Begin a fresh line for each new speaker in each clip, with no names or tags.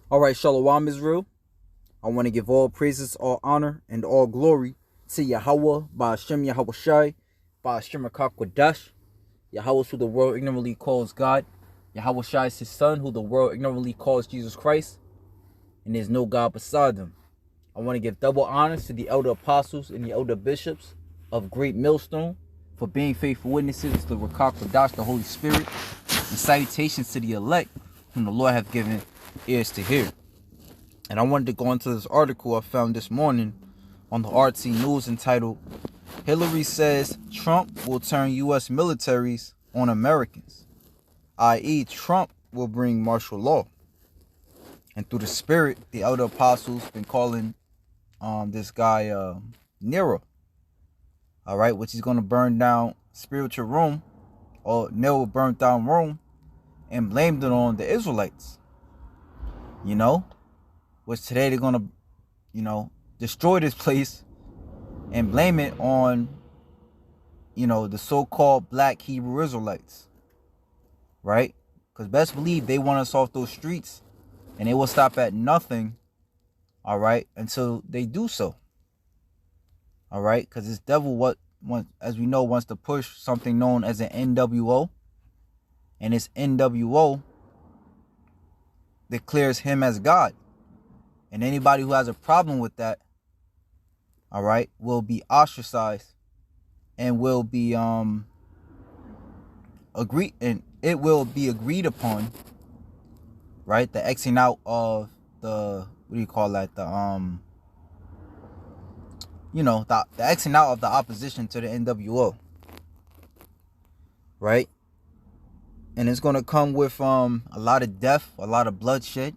All right, Shalom Israel. I want to give all praises, all honor, and all glory to Yahweh, Ba'ashem Yahweh Shai, Ba'ashem Akakwadash, Yahweh, who the world ignorantly calls God, Yahweh Shai is his son, who the world ignorantly calls Jesus Christ, and there's no God beside them. I want to give double honors to the elder apostles and the elder bishops of Great Millstone for being faithful witnesses to the Akakwadash, the Holy Spirit, and salutations to the elect, whom the Lord hath given ears to hear. And I wanted to go into this article I found this morning on the RT News entitled, Hilary Says Trump Will Turn U.S. Militaries on Americans, i.e. Trump will bring martial law. And through the spirit, the elder apostles been calling this guy Nero, all right, which is going to burn down spiritual Rome, or Nero burned down Rome and blamed it on the Israelites, which today they're going to, destroy this place and blame it on, the so-called black Hebrew Israelites, right? Because best believe they want us off those streets, and they will stop at nothing, all right, until they do so, all right? Because this devil, as we know, wants to push something known as an NWO, and this NWO declares him as God. And anybody who has a problem with that, all right, will be ostracized and will be agreed upon, right? The Xing out of the the Xing out of the opposition to the NWO, right? And it's gonna come with a lot of death, a lot of bloodshed,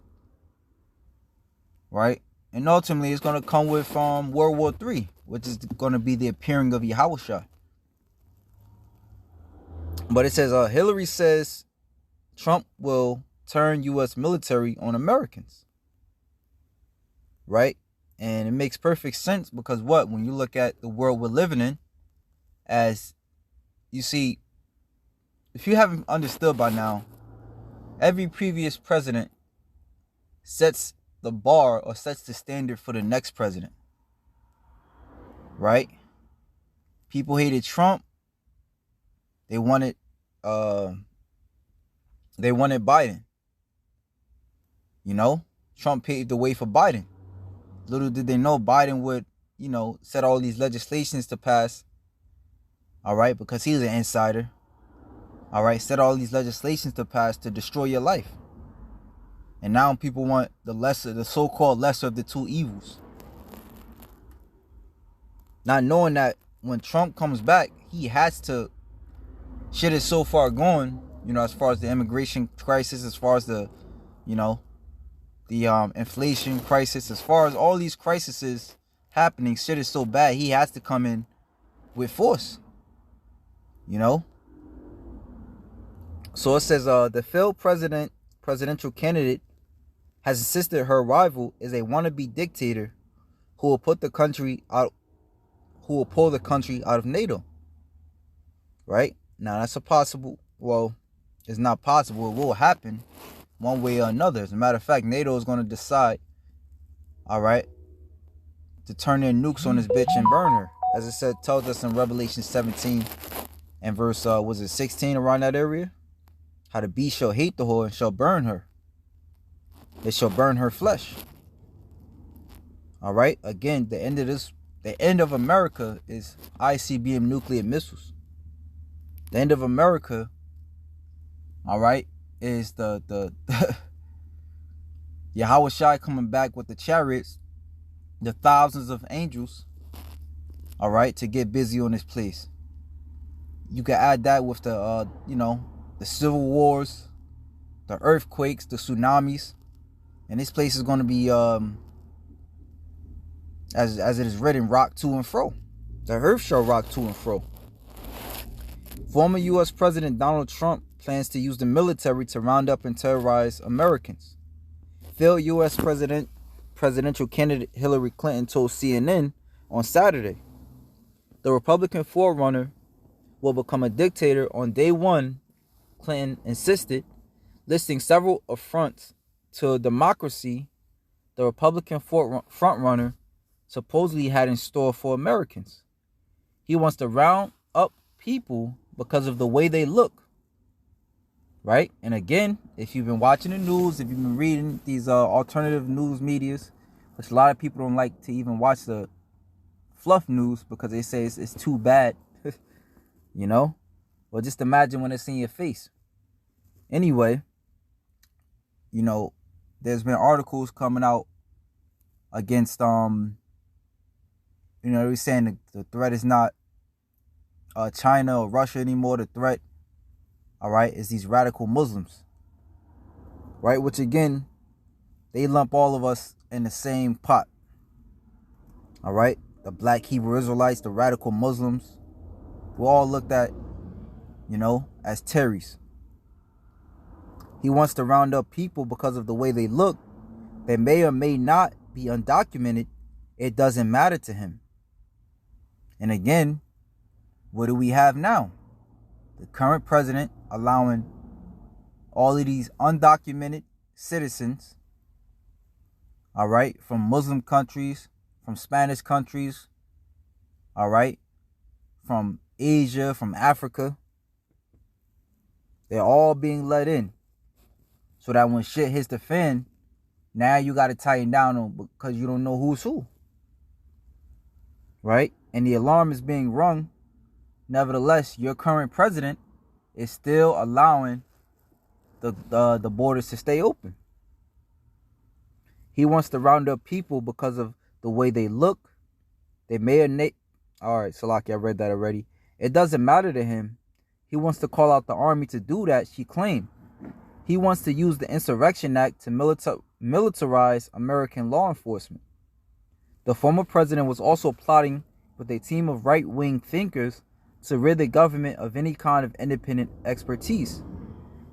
right? And ultimately, it's going to come with World War III, which is going to be the appearing of Yahushua. But it says, Hilary says Trump will turn U.S. military on Americans, right? And it makes perfect sense because when you look at the world we're living in, as you see, if you haven't understood by now, every previous president sets the bar or sets the standard for the next president, right? People hated Trump. They wanted Biden. Trump paved the way for Biden. Little did they know Biden would, set all these legislations to pass, all right, because he's an insider, all right, set all these legislations to pass to destroy your life. And now people want the so-called lesser of the two evils. Not knowing that when Trump comes back, he has to, shit is so far gone, as far as the immigration crisis, as far as the inflation crisis, as far as all these crises happening, shit is so bad, he has to come in with force, So it says, the failed presidential candidate has insisted her rival is a wannabe dictator who will pull the country out of NATO. Right? Now that's it's not possible. It will happen one way or another. As a matter of fact, NATO is going to decide, all right, to turn their nukes on this bitch and burn her. As it tells us in Revelation 17 and verse 16, around that area? How the beast shall hate the whore and shall burn her. It shall burn her flesh. All right. Again, the end of America is ICBM nuclear missiles. The end of America, all right, is the Yahweh Shai coming back with the chariots, the thousands of angels, all right, to get busy on this place. You can add that with the civil wars, the earthquakes, the tsunamis. And this place is going to be, as it is written, rock to and fro. The earth shall rock to and fro. Former U.S. President Donald Trump plans to use the military to round up and terrorize Americans. Failed U.S. presidential candidate Hillary Clinton told CNN on Saturday. The Republican forerunner will become a dictator on day one, Clinton insisted, listing several affronts to democracy the Republican frontrunner supposedly had in store for Americans. He wants to round up people because of the way they look, right? And again, if you've been watching the news, if you've been reading these alternative news medias, which a lot of people don't like to even watch the fluff news because they say it's too bad, you know? Well, just imagine when it's in your face. Anyway, you know, there's been articles coming out against, they're saying the threat is not China or Russia anymore. The threat, all right, is these radical Muslims, right? Which again, they lump all of us in the same pot, all right? The black Hebrew Israelites, the radical Muslims, we're all looked at, as terrorists. He wants to round up people because of the way they look. They may or may not be undocumented. It doesn't matter to him. And again, what do we have now? The current president allowing all of these undocumented citizens, all right, from Muslim countries, from Spanish countries, all right, from Asia, from Africa, they're all being let in. So that when shit hits the fan, now you got to tighten down on because you don't know who's who. Right? And the alarm is being rung. Nevertheless, your current president is still allowing the borders to stay open. He wants to round up people because of the way they look. They may or all right, Salaki, I read that already. It doesn't matter to him. He wants to call out the army to do that, she claimed. He wants to use the Insurrection Act to militarize American law enforcement. The former president was also plotting with a team of right-wing thinkers to rid the government of any kind of independent expertise.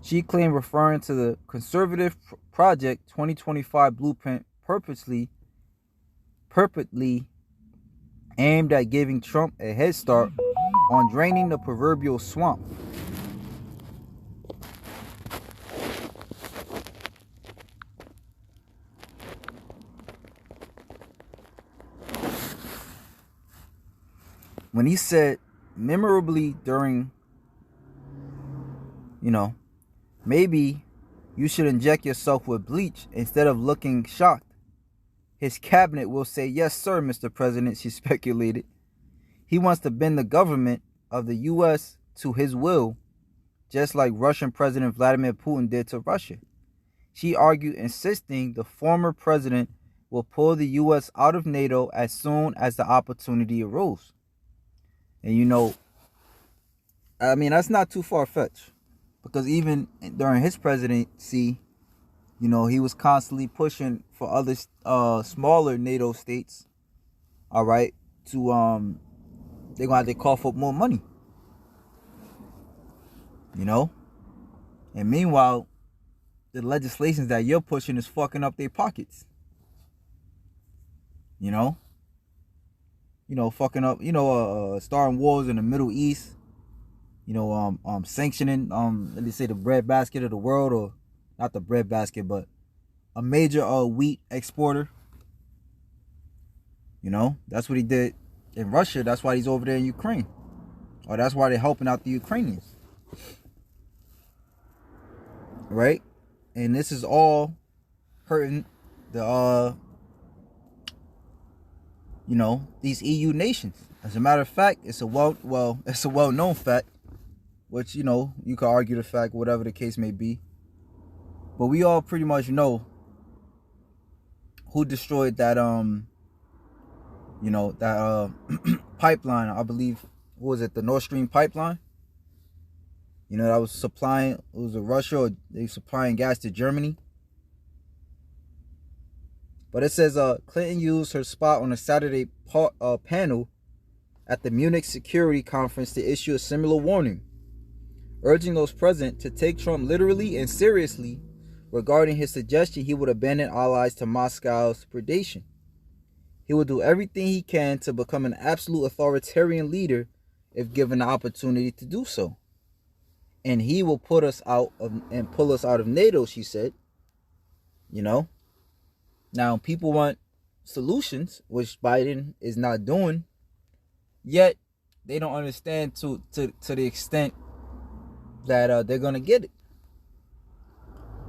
She claimed, referring to the conservative Project 2025 blueprint purposely aimed at giving Trump a head start on draining the proverbial swamp. When he said, memorably during, maybe you should inject yourself with bleach instead of looking shocked. His cabinet will say, yes, sir, Mr. President, she speculated. He wants to bend the government of the U.S. to his will, just like Russian President Vladimir Putin did to Russia. She argued, insisting the former president will pull the U.S. out of NATO as soon as the opportunity arose. And that's not too far-fetched, because even during his presidency, he was constantly pushing for other smaller NATO states, all right, to they're gonna have to cough up more money, and meanwhile, the legislations that you're pushing is fucking up their pockets, fucking up, starting wars in the Middle East, sanctioning, let me say, the breadbasket of the world, or not the breadbasket, but a major wheat exporter. That's what he did in Russia. That's why he's over there in Ukraine, or that's why they're helping out the Ukrainians, right? And this is all hurting the these EU nations. As a matter of fact, it's a well-known fact, which, you could argue the fact, whatever the case may be. But we all pretty much know who destroyed that, pipeline. I believe, what was it, the Nord Stream pipeline? That was supplying, it was a Russia, or they were supplying gas to Germany. But it says Clinton used her spot on a Saturday panel at the Munich Security Conference to issue a similar warning, urging those present to take Trump literally and seriously regarding his suggestion he would abandon allies to Moscow's predation. He will do everything he can to become an absolute authoritarian leader if given the opportunity to do so. And he will put us out of and pull us out of NATO, she said. You know? Now people want solutions, which Biden is not doing, yet they don't understand to the extent that they're gonna get it.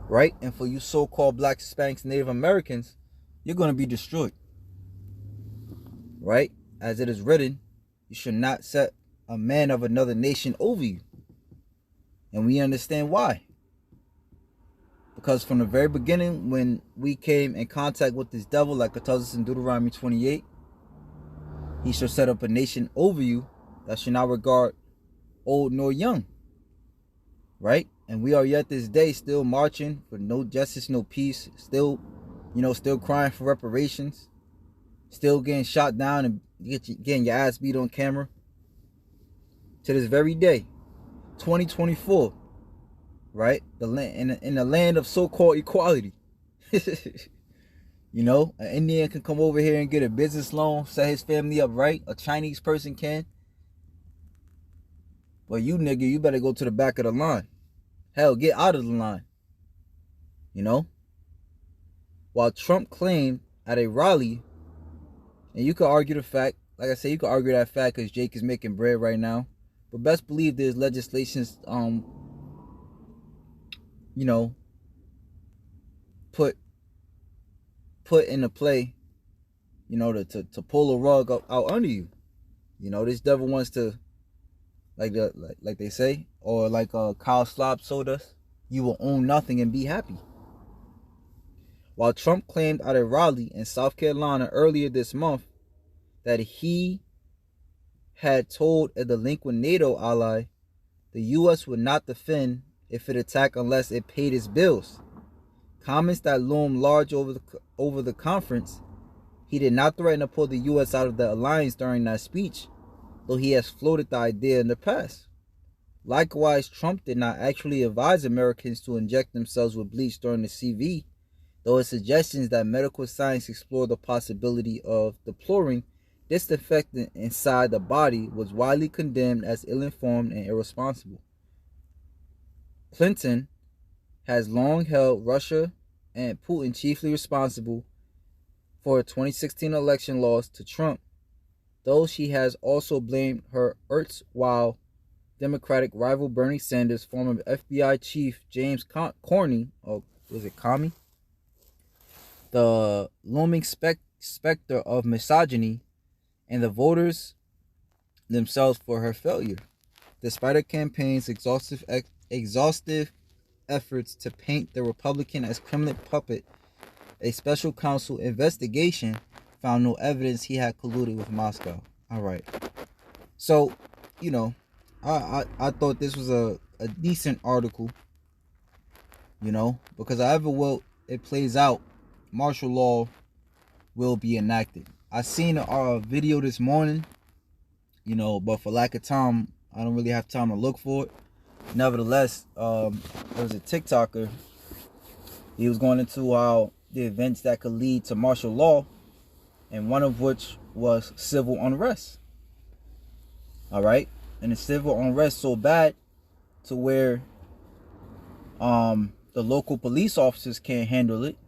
Right? And for you so-called Black, Hispanics, Native Americans, you're gonna be destroyed. Right? As it is written, you should not set a man of another nation over you. And we understand why. Because from the very beginning, when we came in contact with this devil, like it tells us in Deuteronomy 28, he shall set up a nation over you that shall not regard old nor young. Right? And we are yet this day still marching for no justice, no peace, still, still crying for reparations, still getting shot down and getting your ass beat on camera. To this very day, 2024, right? In the land of so-called equality. An Indian can come over here and get a business loan, set his family up right. A Chinese person can. But you nigga, you better go to the back of the line. Hell, get out of the line. While Trump claimed at a rally, and you could argue the fact, like I say, you could argue that fact because Jake is making bread right now. But best believe there's legislations, put into play, to pull a rug out under you. This devil wants to, like they say, or like Kyle Slob told us, you will own nothing and be happy. While Trump claimed at a rally in South Carolina earlier this month that he had told a delinquent NATO ally the U.S. would not defend if it attacked unless it paid its bills. Comments that loomed large over the conference. He did not threaten to pull the U.S. out of the alliance during that speech, though he has floated the idea in the past. Likewise, Trump did not actually advise Americans to inject themselves with bleach during the CV, though his suggestions that medical science explore the possibility of deploying disinfectant inside the body was widely condemned as ill-informed and irresponsible. Clinton has long held Russia and Putin chiefly responsible for a 2016 election loss to Trump, though she has also blamed her erstwhile Democratic rival Bernie Sanders, former FBI chief James Comey, or was it Comey? The looming specter of misogyny, and the voters themselves for her failure. Despite her campaign's exhaustive efforts to paint the Republican as Kremlin puppet, a special counsel investigation found no evidence he had colluded with Moscow. All right. So, I thought this was a decent article, because however well it plays out, martial law will be enacted. I seen a video this morning, but for lack of time, I don't really have time to look for it. Nevertheless, there was a TikToker. He was going into how the events that could lead to martial law, and one of which was civil unrest. All right, and the civil unrest so bad to where the local police officers can't handle it,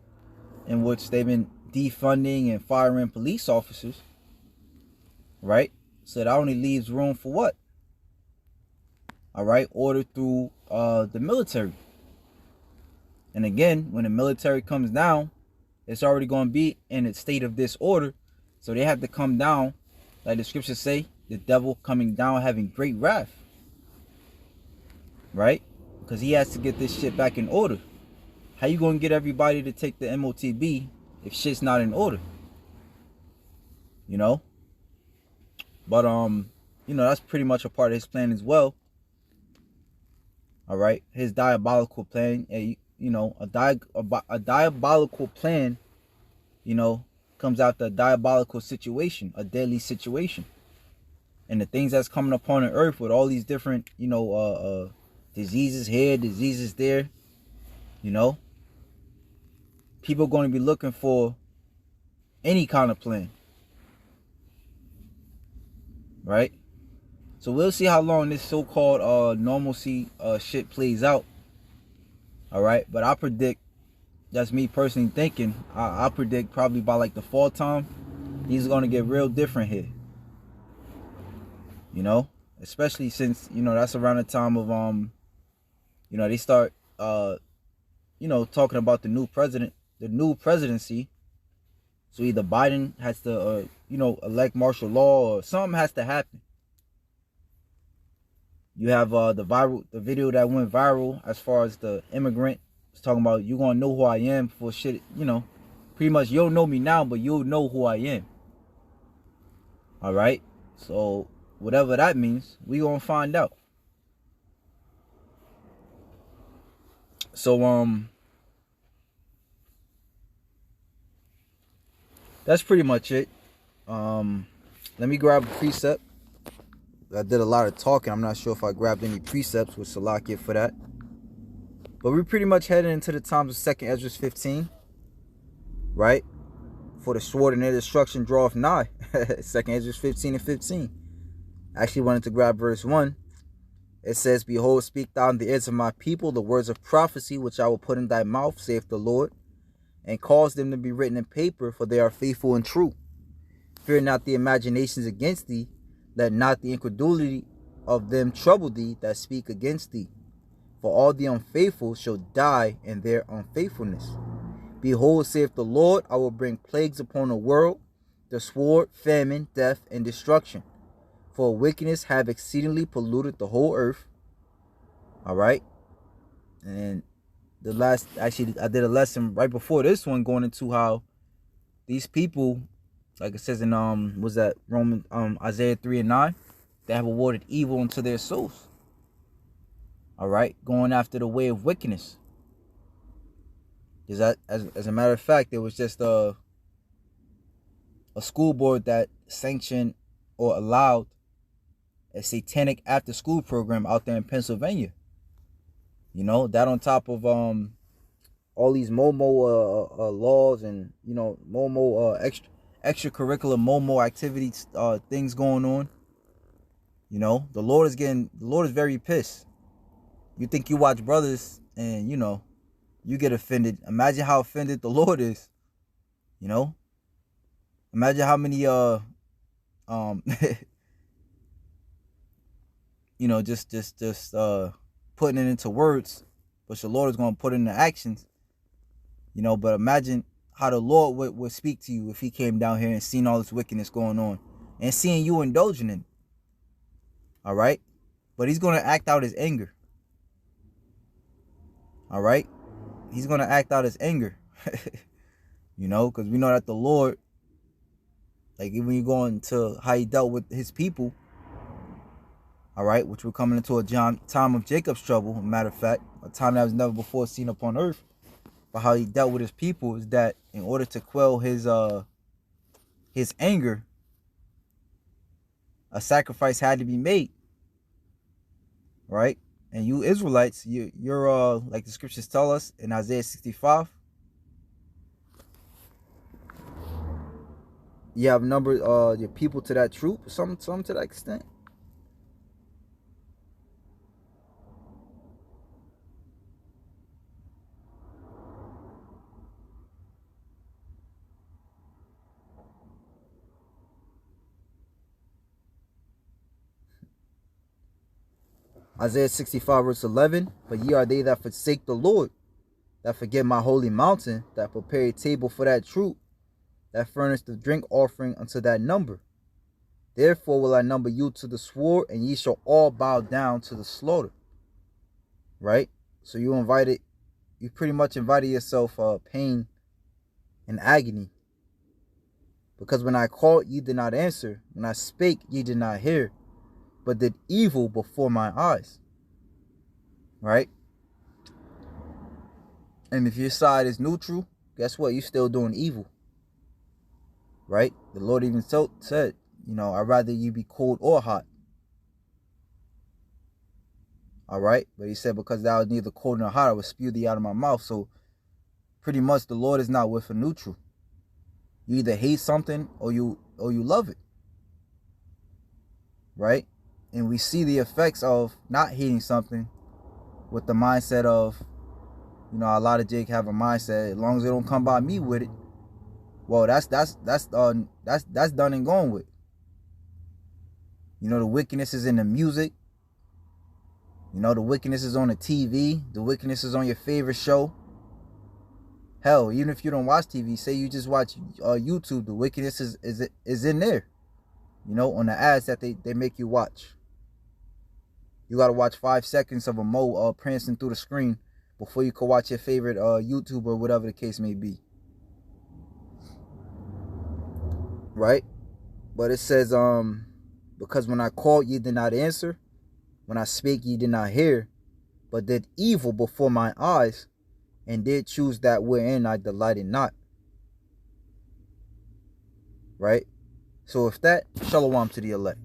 in which they've been defunding and firing police officers, right? So that only leaves room for what? All right, order through the military. And again, when the military comes down, it's already going to be in a state of disorder. So they have to come down, like the scriptures say, the devil coming down having great wrath, right? Because he has to get this shit back in order. How you going to get everybody to take the MOTB if shit's not in order? But that's pretty much a part of his plan as well. All right, his diabolical plan, a diabolical plan, comes after a diabolical situation, a deadly situation. And the things that's coming upon the earth with all these different, diseases here, diseases there, people are going to be looking for any kind of plan. right? So we'll see how long this so-called normalcy shit plays out. All right, but I predict, that's me personally thinking, I predict probably by like the fall time, these are gonna get real different here. You know, especially since, you know, that's around the time of you know, they start you know, talking about the new presidency. So either Biden has to you know, elect martial law, or something has to happen. You have the video that went viral as far as the immigrant. It's talking about, you gonna know who I am for shit, you know. Pretty much, you'll know me now, but you'll know who I am. All right? So, whatever that means, we gonna find out. So, that's pretty much it. Let me grab a precept. I did a lot of talking. I'm not sure if I grabbed any precepts with Salakia for that. But we're pretty much heading into the times of 2nd Ezra 15. Right? For the sword and their destruction draweth nigh. 2nd Ezra 15 and 15. I actually wanted to grab verse 1. It says, Behold, speak thou in the ears of my people the words of prophecy which I will put in thy mouth, saith the Lord, and cause them to be written in paper, for they are faithful and true. Fear not the imaginations against thee, let not the incredulity of them trouble thee that speak against thee. For all the unfaithful shall die in their unfaithfulness. Behold, saith the Lord, I will bring plagues upon the world, the sword, famine, death, and destruction. For wickedness have exceedingly polluted the whole earth. All right. And the last, actually, I did a lesson right before this one going into how these people, like it says in was that Isaiah 3 and 9, they have awarded evil unto their souls. All right, going after the way of wickedness. Is that, as a matter of fact, there was just a school board that sanctioned or allowed a satanic after school program out there in Pennsylvania. You know, that on top of all these Momo laws and, you know, Momo extracurricular Momo activities things going on. You know, the Lord is very pissed. You think you watch brothers and, you know, you get offended. Imagine how offended the Lord is. You know? Imagine how many you know, just putting it into words, but the Lord is going to put it into actions. You know, but imagine how the Lord would speak to you if he came down here and seen all this wickedness going on and seeing you indulging in it. All right? But he's going to act out his anger. All right? He's going to act out his anger. You know, because we know that the Lord, like when you go into how he dealt with his people, all right, which we're coming into a time of Jacob's trouble, a matter of fact, a time that was never before seen upon earth. But how he dealt with his people is that in order to quell his anger, a sacrifice had to be made. Right? And you Israelites, you're like the scriptures tell us in Isaiah 65, you have numbered your people to that troop, some to that extent. Isaiah 65 verse 11, but ye are they that forsake the Lord, that forget my holy mountain, that prepare a table for that troop, that furnish the drink offering unto that number. Therefore will I number you to the sword, and ye shall all bow down to the slaughter. Right? So you pretty much invited yourself pain and agony. Because when I called, ye did not answer. When I spake, ye did not hear, but did evil before my eyes. Right? And if your side is neutral, guess what? You're still doing evil. Right? The Lord even said, you know, I'd rather you be cold or hot. All right? But he said, because thou art neither cold nor hot, I will spew thee out of my mouth. So pretty much the Lord is not with a neutral. You either hate something or you love it. right? And we see the effects of not heeding something with the mindset of, you know, a lot of Jake have a mindset, as long as they don't come by me with it, well, that's done and gone with. You know, the wickedness is in the music. You know, the wickedness is on the TV. The wickedness is on your favorite show. Hell, even if you don't watch TV, say you just watch YouTube, the wickedness is in there. You know, on the ads that they make you watch. You got to watch 5 seconds of a mole prancing through the screen before you can watch your favorite YouTuber or whatever the case may be. Right? But it says, because when I called, you did not answer. When I spake, ye did not hear, but did evil before my eyes, and did choose that wherein I delighted not. Right? So if that, shalom to the elect.